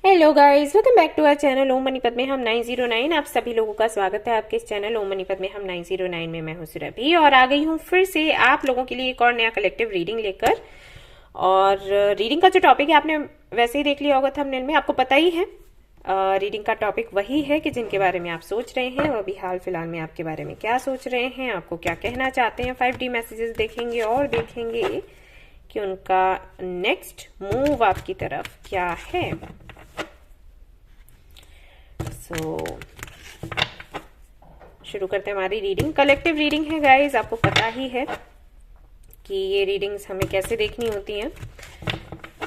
Hello guys, welcome back to our channel Om मनीपत में हम 909। आप सभी लोगों का स्वागत है आपके इस चैनल ओम मनीपत में हम 909 में। मैं हूं सुरभि और आ गई हूं फिर से आप लोगों के लिए एक और नया कलेक्टिव रीडिंग लेकर। और रीडिंग का जो टॉपिक है आपने वैसे ही देख लिया होगा थंबनेल में, आपको पता ही है। रीडिंग का टॉपिक वही है कि जिनके बारे में आप सोच रहे हैं और अभी हाल फिलहाल में आपके बारे में क्या सोच रहे हैं, आपको क्या कहना चाहते हैं। 5D मैसेजेस देखेंगे और देखेंगे कि उनका नेक्स्ट मूव आपकी तरफ क्या है। शुरू करते हैं हमारी रीडिंग। कलेक्टिव रीडिंग है गाइस, आपको पता ही है कि ये रीडिंग्स हमें कैसे देखनी होती हैं।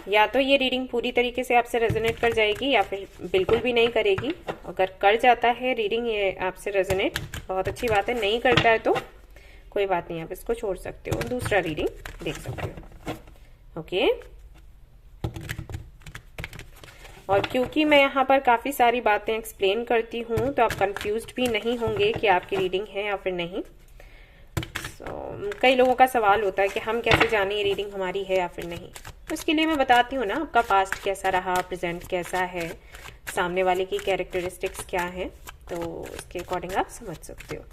या तो ये रीडिंग पूरी तरीके से आपसे रेजोनेट कर जाएगी या फिर बिल्कुल भी नहीं करेगी। अगर कर जाता है रीडिंग ये आपसे रेजोनेट, बहुत अच्छी बात है। नहीं करता है तो कोई बात नहीं, आप इसको छोड़ सकते हो, दूसरा रीडिंग देख सकते हो। ओके। और क्योंकि मैं यहाँ पर काफ़ी सारी बातें एक्सप्लेन करती हूँ तो आप कंफ्यूज्ड भी नहीं होंगे कि आपकी रीडिंग है या फिर नहीं। कई लोगों का सवाल होता है कि हम कैसे जाने ये रीडिंग हमारी है या फिर नहीं। तो उसके लिए मैं बताती हूँ ना, आपका पास्ट कैसा रहा, प्रेजेंट कैसा है, सामने वाले की कैरेक्टरिस्टिक्स क्या है, तो उसके अकॉर्डिंग आप समझ सकते हो।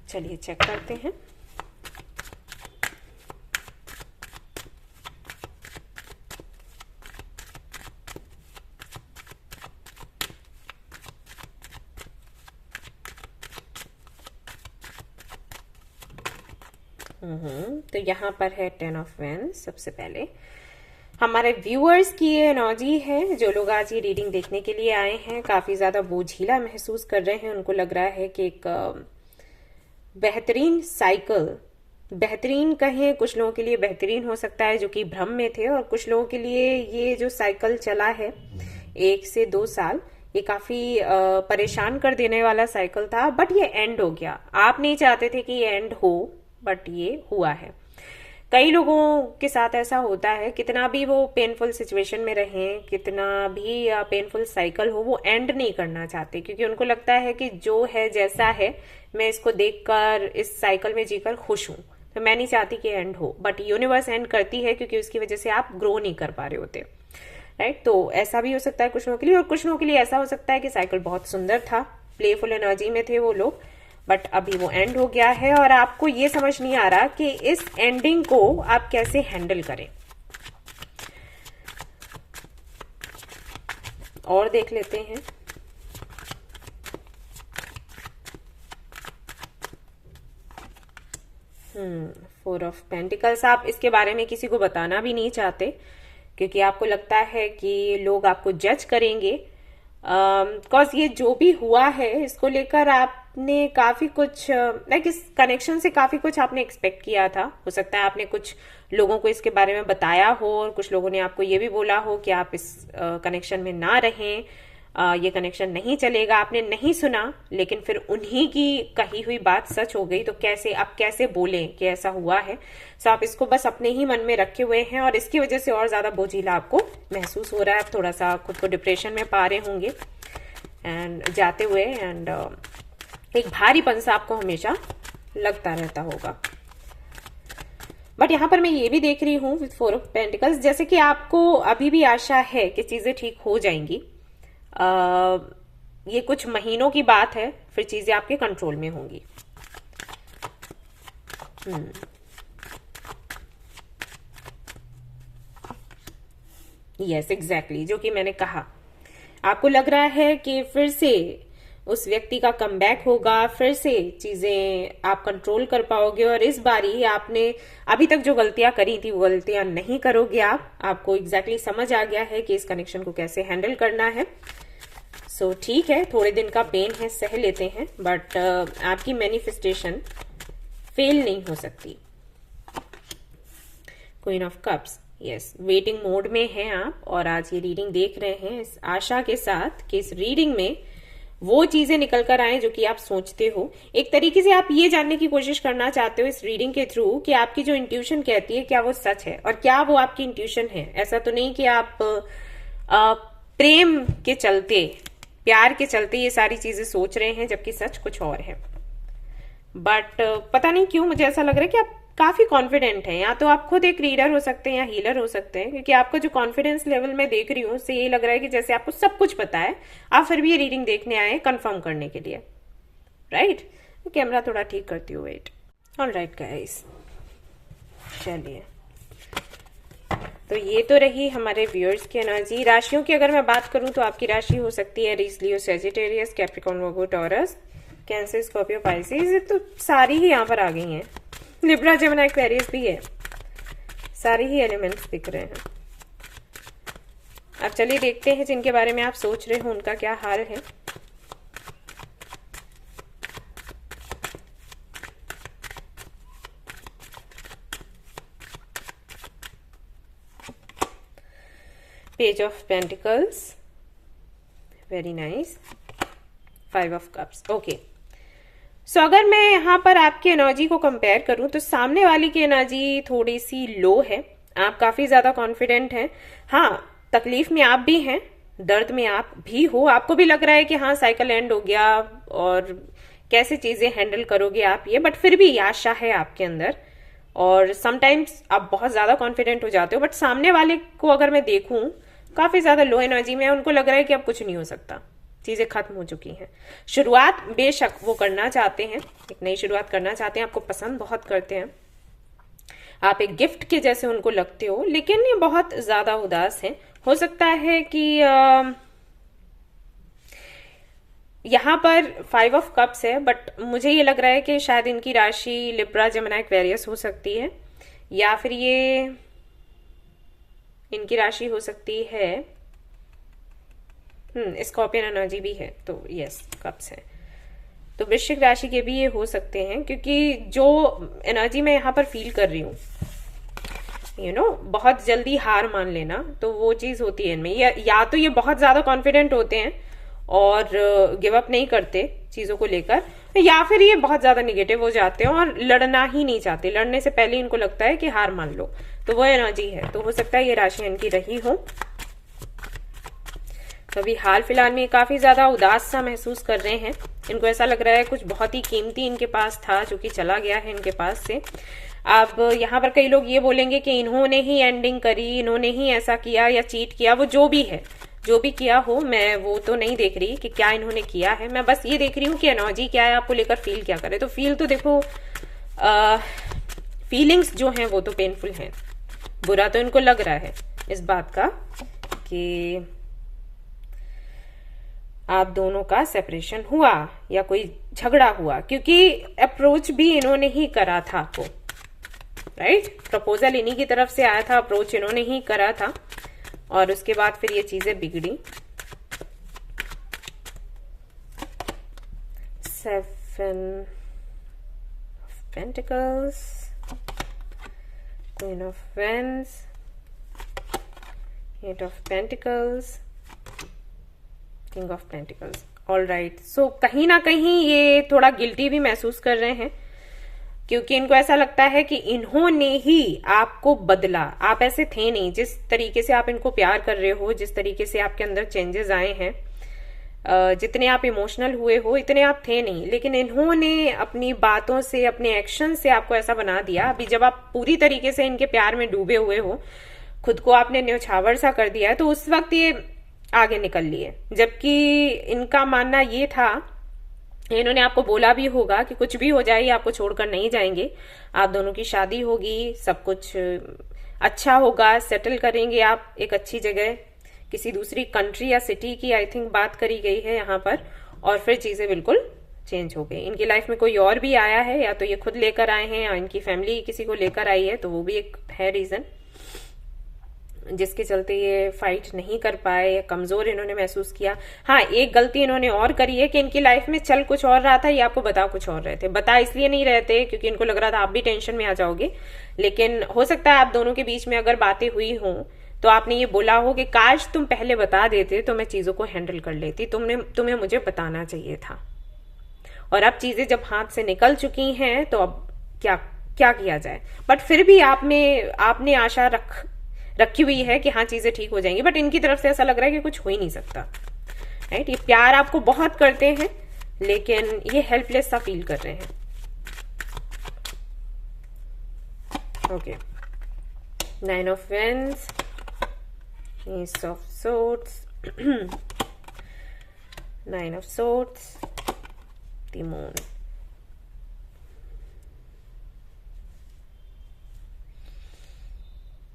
चलिए चेक करते हैं। तो यहाँ पर है 10 ऑफ वैंड्स। सबसे पहले हमारे व्यूअर्स की ये एनर्जी है। जो लोग आज ये रीडिंग देखने के लिए आए हैं काफी ज्यादा बोझिला महसूस कर रहे हैं। उनको लग रहा है कि एक बेहतरीन साइकिल, बेहतरीन कहें, कुछ लोगों के लिए बेहतरीन हो सकता है जो कि भ्रम में थे, और कुछ लोगों के लिए ये जो साइकिल चला है 1 से 2 साल, ये काफी परेशान कर देने वाला साइकिल था। बट ये एंड हो गया। आप नहीं चाहते थे कि ये एंड हो, बट ये हुआ है। कई लोगों के साथ ऐसा होता है, कितना भी वो पेनफुल सिचुएशन में रहें, कितना भी पेनफुल साइकिल हो, वो एंड नहीं करना चाहते क्योंकि उनको लगता है कि जो है जैसा है, मैं इसको देखकर, इस साइकिल में जीकर खुश हूं, तो मैं नहीं चाहती कि एंड हो। बट यूनिवर्स एंड करती है क्योंकि उसकी वजह से आप ग्रो नहीं कर पा रहे होते, राइट। तो ऐसा भी हो सकता है कुछ लोगों के लिए, और कुछ लोगों के लिए ऐसा हो सकता है कि साइकिल बहुत सुंदर था, प्लेफुल एनर्जी में थे वो लोग, बट अभी वो एंड हो गया है और आपको ये समझ नहीं आ रहा कि इस एंडिंग को आप कैसे हैंडल करें। और देख लेते हैं। Four of pentacles. आप इसके बारे में किसी को बताना भी नहीं चाहते क्योंकि आपको लगता है कि लोग आपको जज करेंगे। बिकॉज ये जो भी हुआ है इसको लेकर आपने काफी कुछ, लाइक इस कनेक्शन से काफी कुछ आपने एक्सपेक्ट किया था। हो सकता है आपने कुछ लोगों को इसके बारे में बताया हो और कुछ लोगों ने आपको ये भी बोला हो कि आप इस कनेक्शन में ना रहें, ये कनेक्शन नहीं चलेगा। आपने नहीं सुना, लेकिन फिर उन्हीं की कही हुई बात सच हो गई, तो कैसे आप कैसे बोलें कि ऐसा हुआ है। सो आप इसको बस अपने ही मन में रखे हुए हैं और इसकी वजह से और ज्यादा बोझिला आपको महसूस हो रहा है। आप थोड़ा सा खुद को डिप्रेशन में पा रहे होंगे एंड जाते हुए, एंड एक भारीपन सा आपको हमेशा लगता रहता होगा। बट यहाँ पर मैं ये भी देख रही हूँ विद 4 ऑफ पेंटिकल्स, जैसे कि आपको अभी भी आशा है कि चीजें ठीक हो जाएंगी। ये कुछ महीनों की बात है, फिर चीजें आपके कंट्रोल में होंगी। यस एग्जैक्टली, जो कि मैंने कहा। आपको लग रहा है कि फिर से उस व्यक्ति का कमबैक होगा, फिर से चीजें आप कंट्रोल कर पाओगे, और इस बारी आपने अभी तक जो गलतियां करी थी वो गलतियां नहीं करोगे। आपको एग्जैक्टली समझ आ गया है कि इस कनेक्शन को कैसे हैंडल करना है। सो ठीक है, थोड़े दिन का पेन है, सह लेते हैं, बट आपकी मैनिफेस्टेशन फेल नहीं हो सकती। Queen of cups. Yes, waiting mode में हैं आप और आज ये रीडिंग देख रहे हैं इस आशा के साथ कि इस रीडिंग में वो चीजें निकल कर आए जो कि आप सोचते हो। एक तरीके से आप ये जानने की कोशिश करना चाहते हो इस रीडिंग के थ्रू कि आपकी जो इंट्यूशन कहती है क्या वो सच है, और क्या वो आपकी इंट्यूशन है। ऐसा तो नहीं कि आप प्रेम के चलते, प्यार के चलते ये सारी चीजें सोच रहे हैं जबकि सच कुछ और है। बट पता नहीं क्यों मुझे ऐसा लग रहा है कि आप काफी कॉन्फिडेंट हैं। या तो आप खुद एक रीडर हो सकते हैं या हीलर हो सकते हैं, क्योंकि आपका जो कॉन्फिडेंस लेवल मैं देख रही हूँ उससे ये लग रहा है कि जैसे आपको सब कुछ पता है, आप फिर भी ये रीडिंग देखने आए कंफर्म करने के लिए, राइट? कैमरा थोड़ा ठीक करती हूँ, वेट। ऑलराइट गाइस, चलिए, तो ये तो रही हमारे व्यूअर्स की एनर्जी। राशियों की अगर मैं बात करूं तो आपकी राशि हो सकती है एरीज, लियो, सेजिटेरियस, कैप्रिकॉर्न, वर्गो, टॉरस, कैंसर, स्कॉर्पियो, पाइसेस। तो सारी ही यहाँ पर आ गई हैं। लिब्रा, जेमिनी, एक्वेरियस भी है, सारे ही एलिमेंट्स दिख रहे हैं। अब चलिए देखते हैं जिनके बारे में आप सोच रहे हो उनका क्या हाल है। Page of pentacles, very nice. 5 of cups, okay. So अगर मैं यहाँ पर आपकी एनर्जी को कंपेयर करूं तो सामने वाली की एनर्जी थोड़ी सी लो है। आप काफी ज्यादा कॉन्फिडेंट हैं। हाँ, तकलीफ में आप भी हैं, दर्द में आप भी हो, आपको भी लग रहा है कि हाँ साइकिल एंड हो गया और कैसे चीजें हैंडल करोगे आप ये, बट फिर भी आशा है आपके अंदर। और समटाइम्स आप बहुत ज्यादा कॉन्फिडेंट हो जाते हो, बट सामने वाले को अगर मैं देखूं काफी ज्यादा लो एनर्जी में, उनको लग रहा है कि अब कुछ नहीं हो सकता, चीजें खत्म हो चुकी हैं। शुरुआत बेशक वो करना चाहते हैं, एक नई शुरुआत करना चाहते हैं, आपको पसंद बहुत करते हैं, आप एक गिफ्ट के जैसे उनको लगते हो, लेकिन ये बहुत ज्यादा उदास हैं। हो सकता है कि यहाँ पर 5 ऑफ कप्स है, बट मुझे ये लग रहा है कि शायद इनकी राशि लिब्रा, जेमिनी, एक्वेरियस हो सकती है, या फिर ये इनकी राशि हो सकती है स्कॉर्पियन एनर्जी भी है, तो यस कप्स है। तो वृश्चिक राशि के भी ये हो सकते हैं, क्योंकि जो एनर्जी मैं यहाँ पर फील कर रही हूँ, बहुत जल्दी हार मान लेना, तो वो चीज होती है इनमें। या तो ये बहुत ज्यादा कॉन्फिडेंट होते हैं और गिव अप नहीं करते चीजों को लेकर, या फिर ये बहुत ज्यादा निगेटिव हो जाते हैं और लड़ना ही नहीं चाहते, लड़ने से पहले इनको लगता है कि हार मान लो, तो वो एनर्जी है। तो हो सकता है ये राशि इनकी रही हो। तो अभी हाल फिलहाल में काफी ज्यादा उदास सा महसूस कर रहे हैं। इनको ऐसा लग रहा है कुछ बहुत ही कीमती इनके पास था जो कि चला गया है इनके पास से। अब यहाँ पर कई लोग ये बोलेंगे कि इन्होंने ही एंडिंग करी, इन्होंने ही ऐसा किया या चीट किया, वो जो भी है, जो भी किया हो, मैं वो तो नहीं देख रही कि क्या इन्होंने किया है, मैं बस ये देख रही हूँ कि एनर्जी क्या है, आपको लेकर फील क्या करे। तो फील तो देखो, फीलिंग्स जो हैं वो तो पेनफुल हैं। बुरा तो इनको लग रहा है इस बात का कि आप दोनों का सेपरेशन हुआ या कोई झगड़ा हुआ, क्योंकि अप्रोच भी इन्होंने ही करा था आपको, राइट? प्रपोजल इन्हीं की तरफ से आया था, अप्रोच इन्होंने ही करा था, और उसके बाद फिर ये चीजें बिगड़ी। 7 of pentacles, queen of wands, 8 of pentacles, king of pentacles. All right, so कहीं ना कहीं ये थोड़ा गिल्टी भी महसूस कर रहे हैं, क्योंकि इनको ऐसा लगता है कि इन्होंने ही आपको बदला। आप ऐसे थे नहीं, जिस तरीके से आप इनको प्यार कर रहे हो, जिस तरीके से आपके अंदर चेंजेस आए हैं, जितने आप इमोशनल हुए हो इतने आप थे नहीं, लेकिन इन्होंने अपनी बातों से, अपने एक्शन से आपको ऐसा बना दिया। अभी जब आप पूरी तरीके से इनके प्यार में डूबे हुए हो, खुद को आपने न्यौछावर सा कर दिया है, तो उस वक्त ये आगे निकल लिए। जबकि इनका मानना ये था, इन्होंने आपको बोला भी होगा कि कुछ भी हो जाए आपको छोड़कर नहीं जाएंगे, आप दोनों की शादी होगी, सब कुछ अच्छा होगा, सेटल करेंगे आप एक अच्छी जगह, किसी दूसरी कंट्री या सिटी की आई थिंक बात करी गई है यहाँ पर, और फिर चीजें बिल्कुल चेंज हो गई। इनकी लाइफ में कोई और भी आया है, या तो ये खुद लेकर आए हैं या इनकी फैमिली किसी को लेकर आई है, तो वो भी एक है रीजन जिसके चलते ये फाइट नहीं कर पाए, कमजोर इन्होंने महसूस किया। हाँ, एक गलती इन्होंने और करी है कि इनकी लाइफ में चल कुछ और रहा था, ये आपको बता कुछ और रहे थे। बता इसलिए नहीं रहे थे क्योंकि इनको लग रहा था आप भी टेंशन में आ जाओगे, लेकिन हो सकता है आप दोनों के बीच में अगर बातें हुई हों तो आपने ये बोला हो कि काश तुम पहले बता देते तो मैं चीजों को हैंडल कर लेती, तुम्हें मुझे बताना चाहिए था। और अब चीजें जब हाथ से निकल चुकी हैं तो अब क्या क्या किया जाए। बट फिर भी आपने आशा रखी हुई है कि हाँ चीजें ठीक हो जाएंगी, बट इनकी तरफ से ऐसा लग रहा है कि कुछ हो ही नहीं सकता, राइट? ये प्यार आपको बहुत करते हैं, लेकिन ये हेल्पलेस सा फील कर रहे हैं। Okay, 9 of Wands, Ace of Swords, 9 of Swords, the Moon.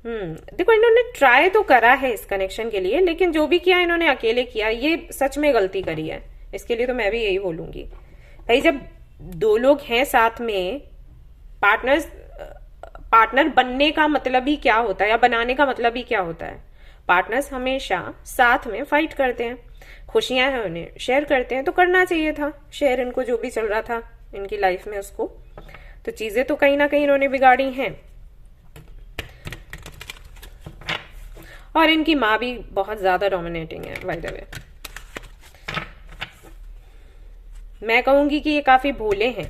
देखो इन्होंने ट्राई तो करा है इस कनेक्शन के लिए, लेकिन जो भी किया इन्होंने अकेले किया, ये सच में गलती करी है। इसके लिए तो मैं भी यही बोलूंगी भाई, जब दो लोग हैं साथ में, पार्टनर बनने का मतलब ही क्या होता है, या बनाने का मतलब ही क्या होता है? पार्टनर्स हमेशा साथ में फाइट करते हैं, खुशियां हैं उन्हें शेयर करते हैं, तो करना चाहिए था शेयर इनको, जो भी चल रहा था इनकी लाइफ में उसको। तो चीजें तो कहीं ना कहीं इन्होंने बिगाड़ी हैं। और इनकी माँ भी बहुत ज्यादा डोमिनेटिंग है बाय द वे। मैं कहूंगी कि ये काफी भोले हैं,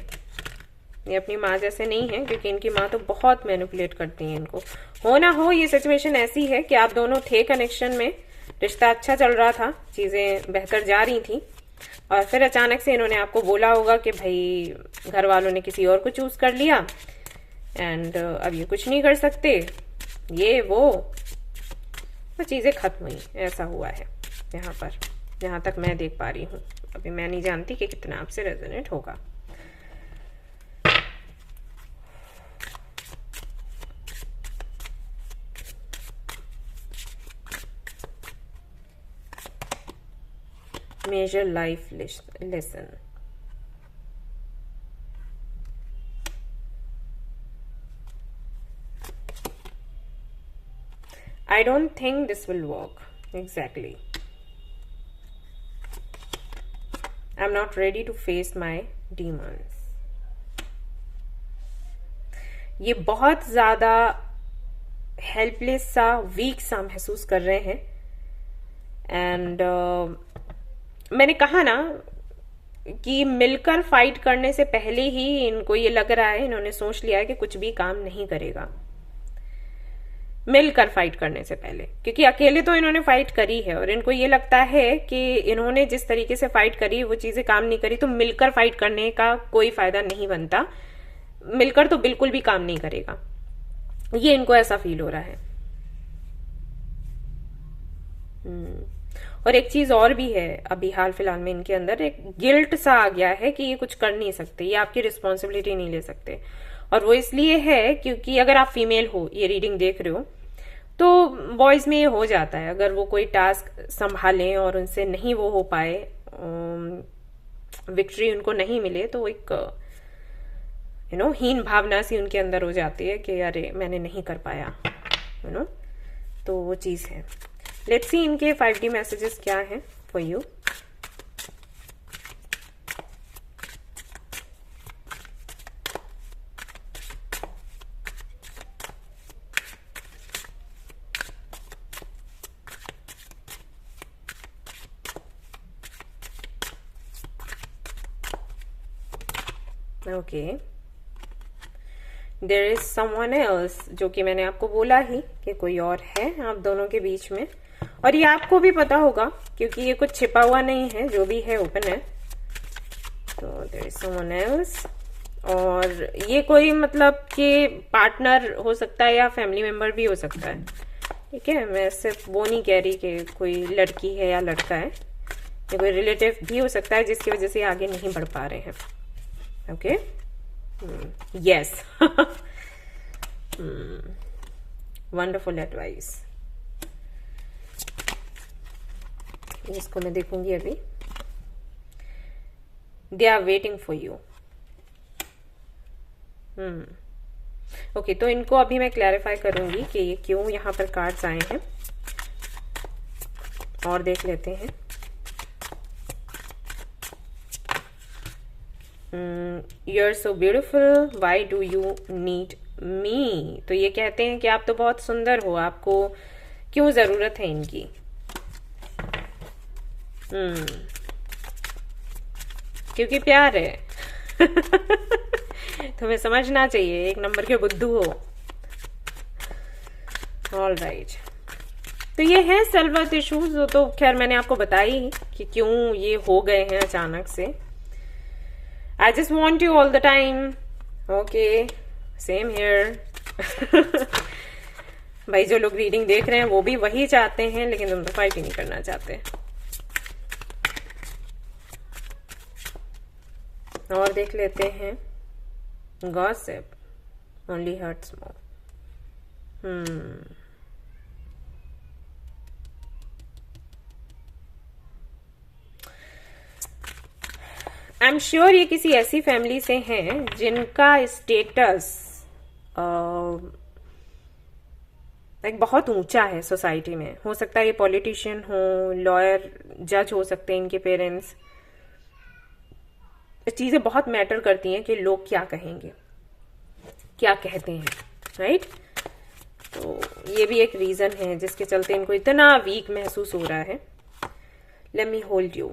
ये अपनी माँ जैसे नहीं है, क्योंकि इनकी माँ तो बहुत मैनिपुलेट करती है इनको। हो ना हो ये सिचुएशन ऐसी है कि आप दोनों थे कनेक्शन में, रिश्ता अच्छा चल रहा था, चीजें बेहतर जा रही थी, और फिर अचानक से इन्होंने आपको बोला होगा कि भाई घर वालों ने किसी और को चूज कर लिया एंड अब ये कुछ नहीं कर सकते, ये वो चीजें खत्म हुई। ऐसा हुआ है यहाँ पर, जहां तक मैं देख पा रही हूँ। अभी मैं नहीं जानती कि कितना आपसे रेजोनेट होगा। Major life lesson. I don't think this will work. Exactly. I'm not ready to face my demons. ये बहुत ज्यादा हेल्पलेस सा, वीक सा महसूस कर रहे हैं। एंड मैंने कहा ना कि मिलकर फाइट करने से पहले ही इनको ये लग रहा है, इन्होंने सोच लिया है कि कुछ भी काम नहीं करेगा मिलकर फाइट करने से पहले, क्योंकि अकेले तो इन्होंने फाइट करी है और इनको ये लगता है कि इन्होंने जिस तरीके से फाइट करी वो चीजें काम नहीं करी, तो मिलकर फाइट करने का कोई फायदा नहीं बनता, मिलकर तो बिल्कुल भी काम नहीं करेगा। ये इनको ऐसा फील हो रहा है। और एक चीज और भी है, अभी हाल फिलहाल में इनके अंदर एक गिल्ट सा आ गया है कि ये कुछ कर नहीं सकते, ये आपकी रिस्पॉन्सिबिलिटी नहीं ले सकते। और वो इसलिए है क्योंकि अगर आप फीमेल हो, ये रीडिंग देख रहे हो, तो बॉयज में ये हो जाता है, अगर वो कोई टास्क संभालें और उनसे नहीं वो हो पाए, विक्ट्री उनको नहीं मिले, तो एक हीन भावना सी उनके अंदर हो जाती है कि अरे मैंने नहीं कर पाया, तो वो चीज है। लेट्स सी इनके 5D मैसेजेस क्या हैं for you. Okay, there is someone else, जो कि मैंने आपको बोला ही कि कोई और है आप दोनों के बीच में, और ये आपको भी पता होगा क्योंकि ये कुछ छिपा हुआ नहीं है, जो भी है ओपन है। तो देयर इज समवन एल्स, और ये कोई मतलब कि पार्टनर हो सकता है या फैमिली मेंबर भी हो सकता है, ठीक है। मैं सिर्फ वो नहीं कह रही कि कोई लड़की है या लड़का है, ये कोई रिलेटिव भी हो सकता है जिसकी वजह से आगे नहीं बढ़ पा रहे हैं। Okay, yes, wonderful advice. इसको मैं देखूंगी अभी। They are waiting for you. Okay, तो इनको अभी मैं क्लैरिफाई करूंगी कि ये क्यों यहाँ पर कार्ड्स आए हैं, और देख लेते हैं। You're so beautiful, why do you need me? तो ये कहते हैं कि आप तो बहुत सुंदर हो, आपको क्यों जरूरत है इनकी। क्योंकि प्यार है। तुम्हें समझना चाहिए, एक नंबर के बुद्धू हो। ऑल राइट, तो ये है सेल्फ वर्थ इश्यूज, तो खैर मैंने आपको बताई कि क्यों ये हो गए हैं अचानक से। I just want you all the time. Okay, same here. भाई जो लोग रीडिंग देख रहे हैं वो भी वही चाहते हैं, लेकिन तुम तो फाइट ही नहीं करना चाहते। और देख लेते हैं, gossip only hurts more. I am sure ये किसी ऐसी फैमिली से हैं जिनका स्टेटस एक बहुत ऊंचा है सोसाइटी में। हो सकता है ये पॉलिटिशियन हो, लॉयर, जज हो सकते हैं इनके पेरेंट्स। चीजें बहुत मैटर करती हैं कि लोग क्या कहेंगे, क्या कहते हैं, राइट? तो ये भी एक रीजन है जिसके चलते इनको इतना वीक महसूस हो रहा है। लेट मी होल्ड यू,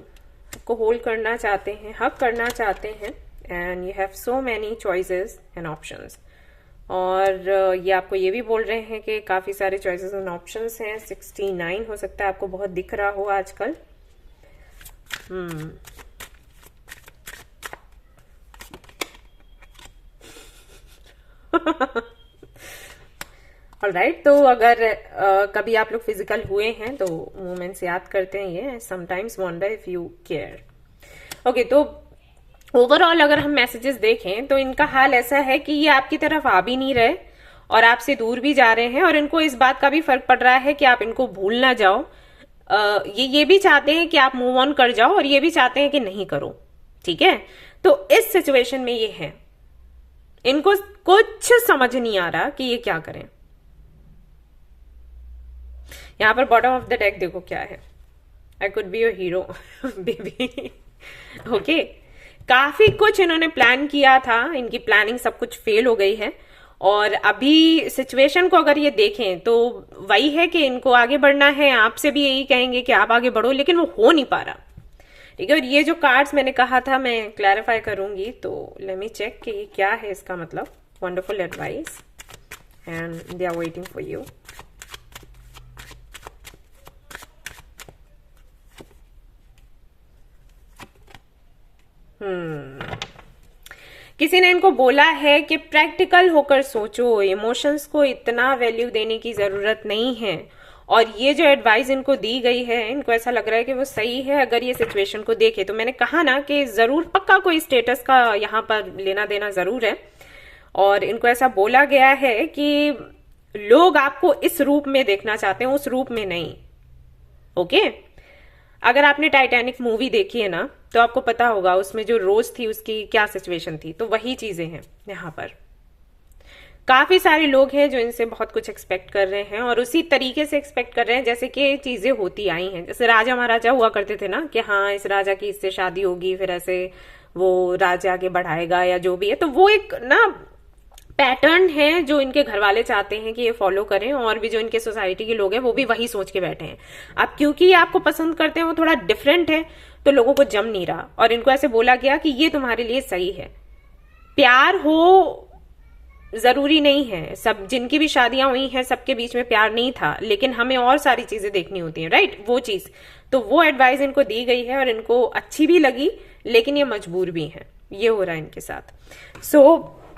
आपको होल्ड करना चाहते हैं, हक करना चाहते हैं, and you have so many choices and options. और ये आपको ये भी बोल रहे हैं कि काफी सारे चॉइसेस एंड ऑप्शंस हैं। 69 हो सकता है आपको बहुत दिख रहा हो आजकल। ऑलराइट, तो अगर कभी आप लोग फिजिकल हुए हैं तो मोमेंट्स याद करते हैं ये, sometimes wonder if you care. Okay, तो ओवरऑल अगर हम मैसेजेस देखें तो इनका हाल ऐसा है कि ये आपकी तरफ आ भी नहीं रहे और आपसे दूर भी जा रहे हैं, और इनको इस बात का भी फर्क पड़ रहा है कि आप इनको भूल ना जाओ। ये भी चाहते हैं कि आप मूव ऑन कर जाओ, और ये भी चाहते हैं कि नहीं करो, ठीक है? तो इस सिचुएशन में ये है, इनको कुछ समझ नहीं आ रहा कि ये क्या करें। यहां पर बॉटम ऑफ द डेक देखो क्या है, I could be your hero baby. Okay, काफी कुछ इन्होंने प्लान किया था, इनकी प्लानिंग सब कुछ फेल हो गई है, और अभी सिचुएशन को अगर ये देखें तो वही है कि इनको आगे बढ़ना है। आपसे भी यही कहेंगे कि आप आगे बढ़ो, लेकिन वो हो नहीं पा रहा, ठीक है? और ये जो कार्ड्स मैंने कहा था मैं क्लैरिफाई करूंगी, तो लेट मी चेक कि ये क्या है इसका मतलब। Wonderful advice and they are waiting for you. किसी ने इनको बोला है कि प्रैक्टिकल होकर सोचो, इमोशंस को इतना वैल्यू देने की जरूरत नहीं है। और ये जो एडवाइस इनको दी गई है, इनको ऐसा लग रहा है कि वो सही है अगर ये सिचुएशन को देखे। तो मैंने कहा ना कि जरूर पक्का कोई स्टेटस का यहाँ पर लेना देना जरूर है, और इनको ऐसा बोला गया है कि लोग आपको इस रूप में देखना चाहते हैं, उस रूप में नहीं। ओके, अगर आपने टाइटैनिक मूवी देखी है ना तो आपको पता होगा उसमें जो रोज थी उसकी क्या सिचुएशन थी, तो वही चीजें हैं यहाँ पर। काफी सारे लोग हैं जो इनसे बहुत कुछ एक्सपेक्ट कर रहे हैं, और उसी तरीके से एक्सपेक्ट कर रहे हैं जैसे कि चीजें होती आई हैं। जैसे राजा महाराजा हुआ करते थे ना कि हाँ इस राजा की इससे शादी होगी, फिर ऐसे वो राजा आगे बढ़ाएगा या जो भी है। तो वो एक ना पैटर्न है जो इनके घर वाले चाहते हैं कि ये फॉलो करें, और भी जो इनके सोसाइटी के लोग हैं वो भी वही सोच के बैठे हैं। अब क्योंकि ये आपको पसंद करते हैं, वो थोड़ा डिफरेंट है, तो लोगों को जम नहीं रहा, और इनको ऐसे बोला गया कि ये तुम्हारे लिए सही है। प्यार हो जरूरी नहीं है, सब जिनकी भी शादियां हुई हैं सबके बीच में प्यार नहीं था, लेकिन हमें और सारी चीजें देखनी होती हैं, राइट? वो चीज, तो वो एडवाइस इनको दी गई है और इनको अच्छी भी लगी, लेकिन ये मजबूर भी हैं। ये हो रहा है इनके साथ। सो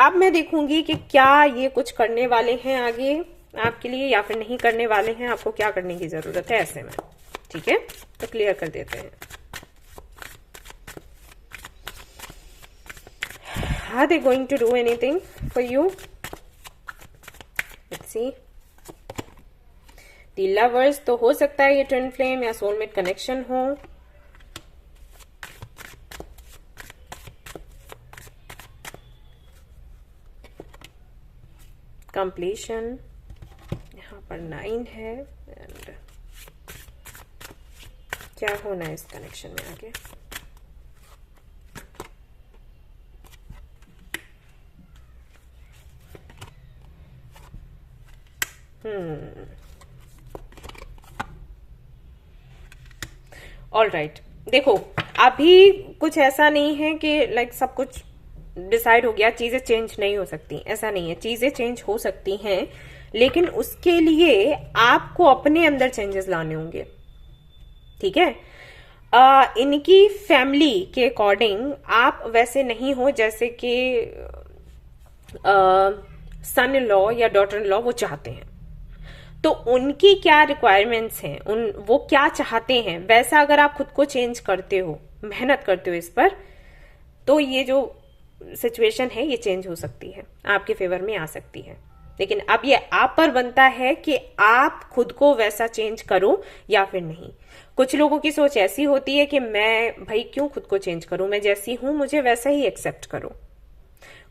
अब मैं देखूंगी कि क्या ये कुछ करने वाले हैं आगे आपके लिए या फिर नहीं करने वाले हैं, आपको क्या करने की जरूरत है ऐसे में, ठीक है? तो क्लियर कर देते हैं। Are they going to do anything for you? Let's see. The lovers, तो हो सकता है ये ट्विन फ्लेम या सोलमेट कनेक्शन हो। कंप्लीशन, यहाँ पर 9 है, एंड क्या होना है इस कनेक्शन में आगे? ऑल राइट, देखो अभी कुछ ऐसा नहीं है कि लाइक सब कुछ डिसाइड हो गया, चीजें चेंज नहीं हो सकती, ऐसा नहीं है। चीजें चेंज हो सकती हैं, लेकिन उसके लिए आपको अपने अंदर चेंजेस लाने होंगे, ठीक है? इनकी फैमिली के अकॉर्डिंग आप वैसे नहीं हो जैसे कि सन इन लॉ या डॉटर इन लॉ वो चाहते हैं। तो उनकी क्या रिक्वायरमेंट्स हैं, वो क्या चाहते हैं, वैसा अगर आप खुद को चेंज करते हो, मेहनत करते हो इस पर, तो ये जो सिचुएशन है ये चेंज हो सकती है, आपके फेवर में आ सकती है। लेकिन अब ये आप पर बनता है कि आप खुद को वैसा चेंज करो या फिर नहीं। कुछ लोगों की सोच ऐसी होती है कि मैं भाई क्यों खुद को चेंज करूं, मैं जैसी हूं मुझे वैसा ही एक्सेप्ट करो।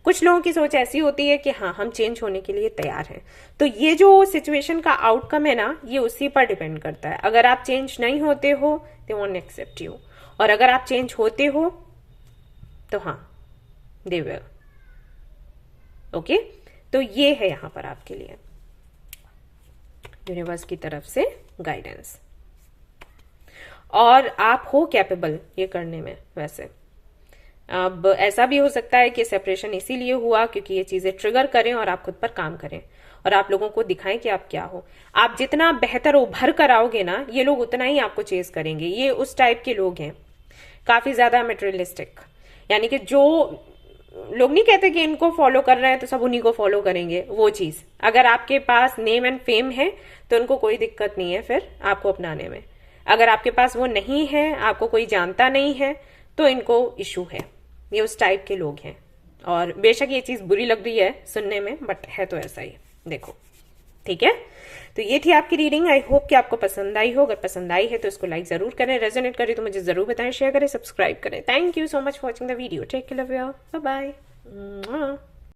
कुछ लोगों की सोच ऐसी होती है कि हाँ हम चेंज होने के लिए तैयार हैं। तो ये जो सिचुएशन का आउटकम है ना, ये उसी पर डिपेंड करता है। अगर आप चेंज नहीं होते हो दे वोंट एक्सेप्ट यू, और अगर आप चेंज होते हो तो हाँ दे विल। ओके, तो ये है यहां पर आपके लिए यूनिवर्स की तरफ से गाइडेंस, और आप हो कैपेबल ये करने में। वैसे अब ऐसा भी हो सकता है कि सेपरेशन इसीलिए हुआ क्योंकि ये चीजें ट्रिगर करें और आप खुद पर काम करें और आप लोगों को दिखाएं कि आप क्या हो। आप जितना बेहतर उभर कर आओगे ना, ये लोग उतना ही आपको चेज करेंगे। ये उस टाइप के लोग हैं, काफी ज्यादा मटेरियलिस्टिक, यानी कि जो लोग नहीं कहते कि इनको फॉलो कर रहे हैं तो सब उन्हीं को फॉलो करेंगे। वो चीज, अगर आपके पास नेम एंड फेम है तो उनको कोई दिक्कत नहीं है फिर आपको अपनाने में। अगर आपके पास वो नहीं है, आपको कोई जानता नहीं है, तो इनको इशू है। ये उस टाइप के लोग हैं। और बेशक ये चीज बुरी लग रही है सुनने में, बट है तो ऐसा ही। देखो, ठीक है, तो ये थी आपकी रीडिंग। आई होप कि आपको पसंद आई हो। अगर पसंद आई है तो इसको लाइक जरूर करें, रेजोनेट करे तो मुझे जरूर बताएं, शेयर करें, सब्सक्राइब करें। Thank you so much for watching the video. Take care, love you, bye bye.